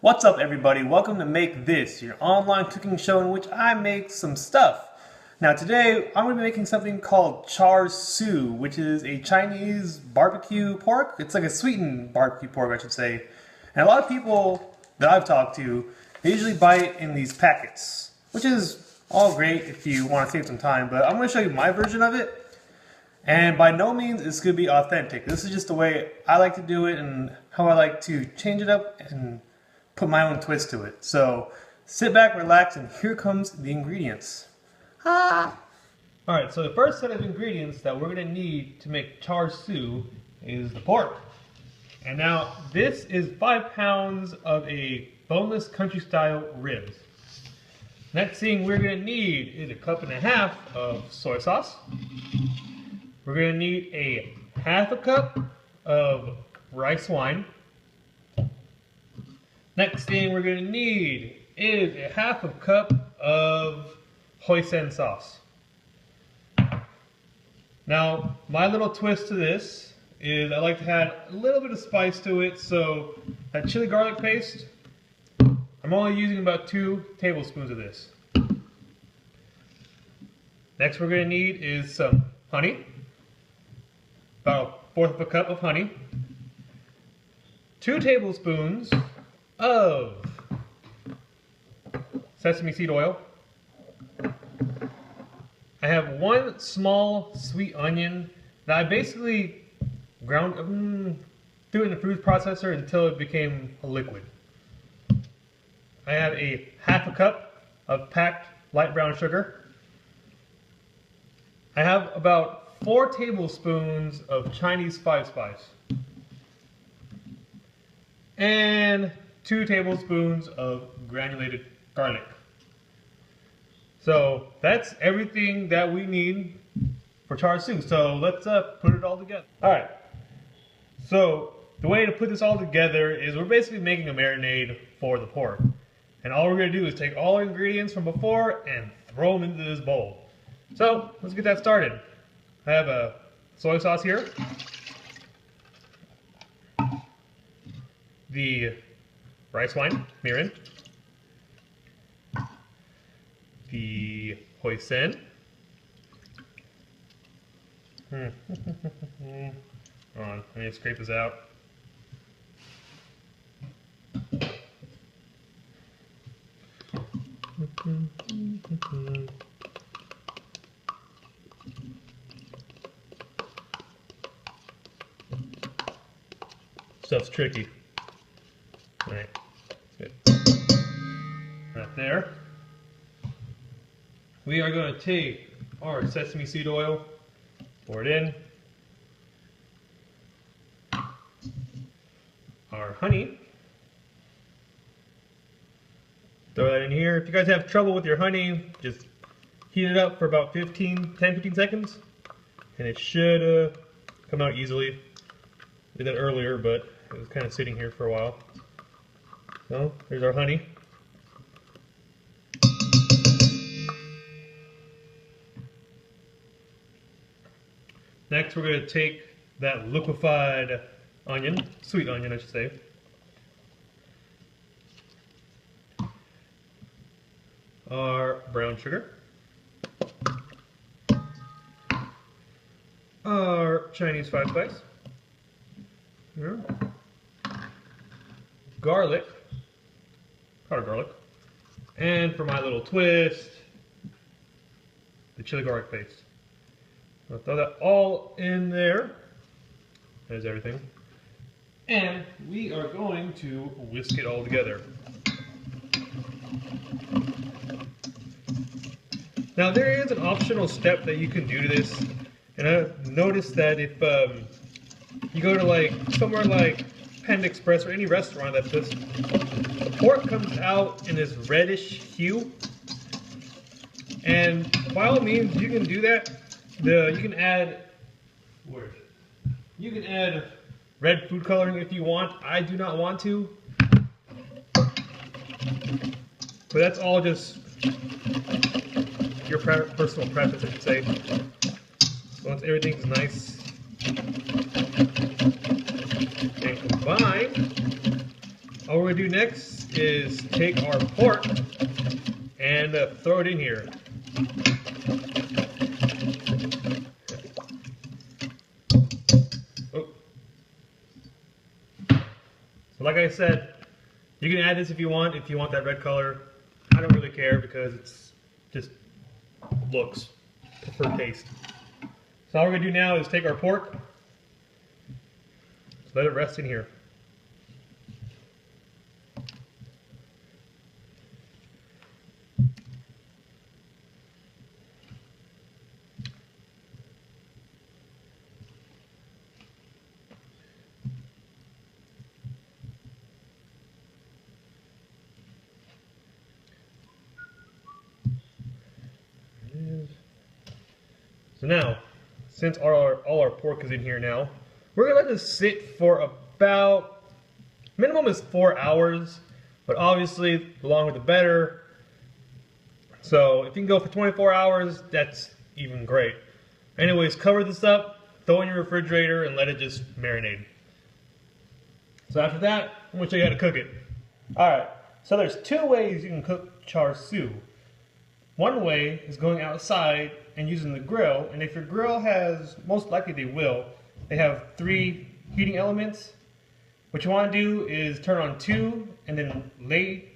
What's up, everybody? Welcome to Make This, your online cooking show in which I make some stuff. Now today I'm going to be making something called Char Siu, which is a Chinese barbecue pork. It's like a sweetened barbecue pork, I should say. And a lot of people that I've talked to, they usually buy it in these packets, which is all great if you want to save some time, but I'm going to show you my version of it. And by no means it's going to be authentic. This is just the way I like to do it and how I like to change it up and put my own twist to it. So sit back, relax, and here comes the ingredients. Alright, so the first set of ingredients that we're going to need to make Char Siu is the pork. And now this is 5 pounds of a boneless country style ribs. Next thing we're going to need is a 1.5 cups of soy sauce. We're going to need a 1/2 cup of rice wine. Next thing we're going to need is a 1/2 cup of Hoisin Sauce. Now, my little twist to this is I like to add a little bit of spice to it, so that chili garlic paste, I'm only using about 2 tablespoons of this. Next we're going to need is some honey, about 1/4 cup of honey, 2 tablespoons of sesame seed oil. I have 1 small sweet onion that I basically ground, threw it in the food processor until it became a liquid. I have a 1/2 cup of packed light brown sugar. I have about 4 tablespoons of Chinese 5 spice. And 2 tablespoons of granulated garlic. So that's everything that we need for Char Siu. So let's put it all together. Alright, so the way to put this all together is we're basically making a marinade for the pork. And all we're going to do is take all our ingredients from before and throw them into this bowl. So let's get that started. I have a soy sauce here. The rice wine, Mirin, the hoisin, hold on, I need to scrape this out. Stuff's tricky. All right. Right there. We are going to take our sesame seed oil, pour it in, our honey, throw that in here. If you guys have trouble with your honey, just heat it up for about 10-15 seconds, and it should come out easily. I did that earlier, but it was kind of sitting here for a while. So, there's our honey. Next, we're going to take that liquefied onion, sweet onion I should say, our brown sugar, our Chinese 5 spice, garlic, powdered garlic, and for my little twist, the chili garlic paste. I'll throw that all in there. There's everything. And we are going to whisk it all together. Now there is an optional step that you can do to this. And I've noticed that if you go to like somewhere like Panda Express or any restaurant that this pork comes out in this reddish hue. And by all means you can do that. You can add red food coloring if you want. I do not want to, but that's all just your personal preference, I should say. So once everything's nice and combined, all we're gonna do next is take our pork and throw it in here. Oh. So like I said, you can add this if you want that red color. I don't really care because it's just looks for taste. So all we're gonna do now is take our pork, let it rest in here. So now, since all our pork is in here now, we're gonna let this sit for about, minimum is 4 hours, but obviously the longer the better. So if you can go for 24 hours, that's even great. Anyways, cover this up, throw it in your refrigerator, and let it just marinate. So after that, I'm gonna show you how to cook it. Alright, so there's 2 ways you can cook char siu. One way is going outside and using the grill, and if your grill has, most likely they have 3 heating elements. What you want to do is turn on 2 and then lay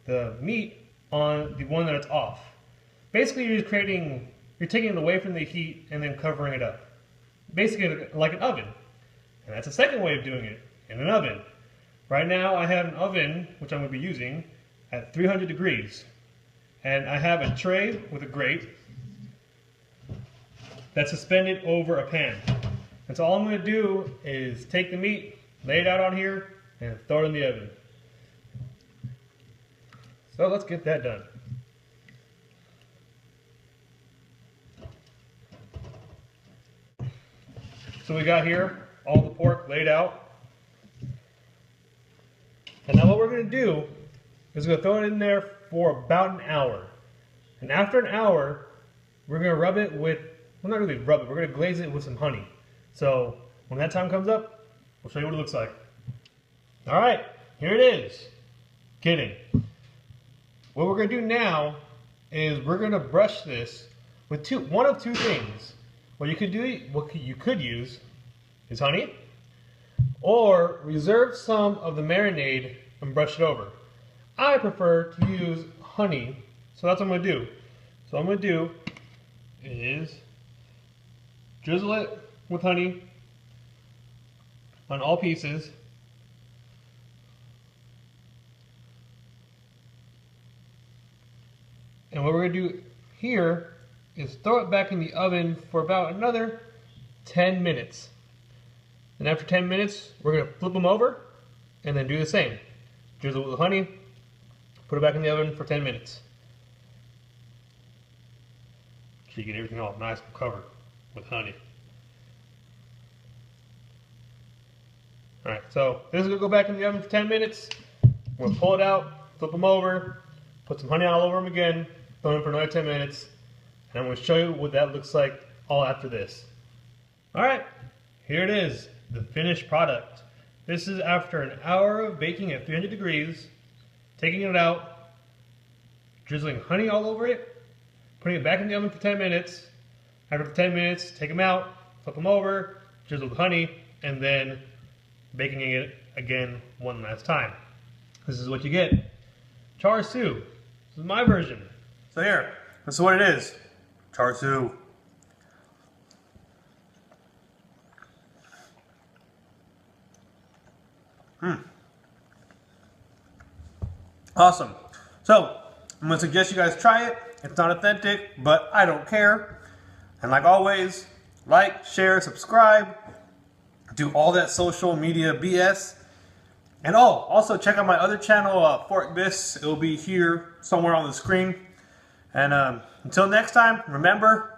the meat on the one that it's off. Basically you're taking it away from the heat and then covering it up. Basically like an oven. And that's the second way of doing it, in an oven. Right now I have an oven, which I'm going to be using, at 300 degrees. And I have a tray with a grate that's suspended over a pan. And so all I'm going to do is take the meat, lay it out on here, and throw it in the oven. So let's get that done. So we got here all the pork laid out. And now what we're going to do is we're going to throw it in there for about an hour. And after an hour, we're going to rub it with, well, not really rub it, we're going to glaze it with some honey. So when that time comes up, we'll show you what it looks like. All right, here it is. Kidding. What we're going to do now is we're going to brush this with one of two things. What you could use is honey, or reserve some of the marinade and brush it over. I prefer to use honey, so that's what I'm going to do. So what I'm going to do is drizzle it with honey on all pieces. And what we're going to do here is throw it back in the oven for about another 10 minutes. And after 10 minutes, we're going to flip them over and then do the same. Drizzle with the honey, put it back in the oven for 10 minutes. So you get everything all nice and covered with honey. Alright, so this is going to go back in the oven for 10 minutes. We're going to pull it out, flip them over, put some honey all over them again, throw them for another 10 minutes. And I'm going to show you what that looks like all after this. Alright, here it is, the finished product. This is after an hour of baking at 300 degrees, taking it out, drizzling honey all over it, putting it back in the oven for 10 minutes. After 10 minutes, take them out, flip them over, drizzle with honey, and then baking it again one last time. This is what you get. Char siu. This is my version. So here, this is what it is. Char siu. Awesome. So, I'm going to suggest you guys try it. It's not authentic, but I don't care. And like always, like, share, subscribe, do all that social media BS. And oh, also check out my other channel, Fork This. It'll be here somewhere on the screen. And until next time, remember,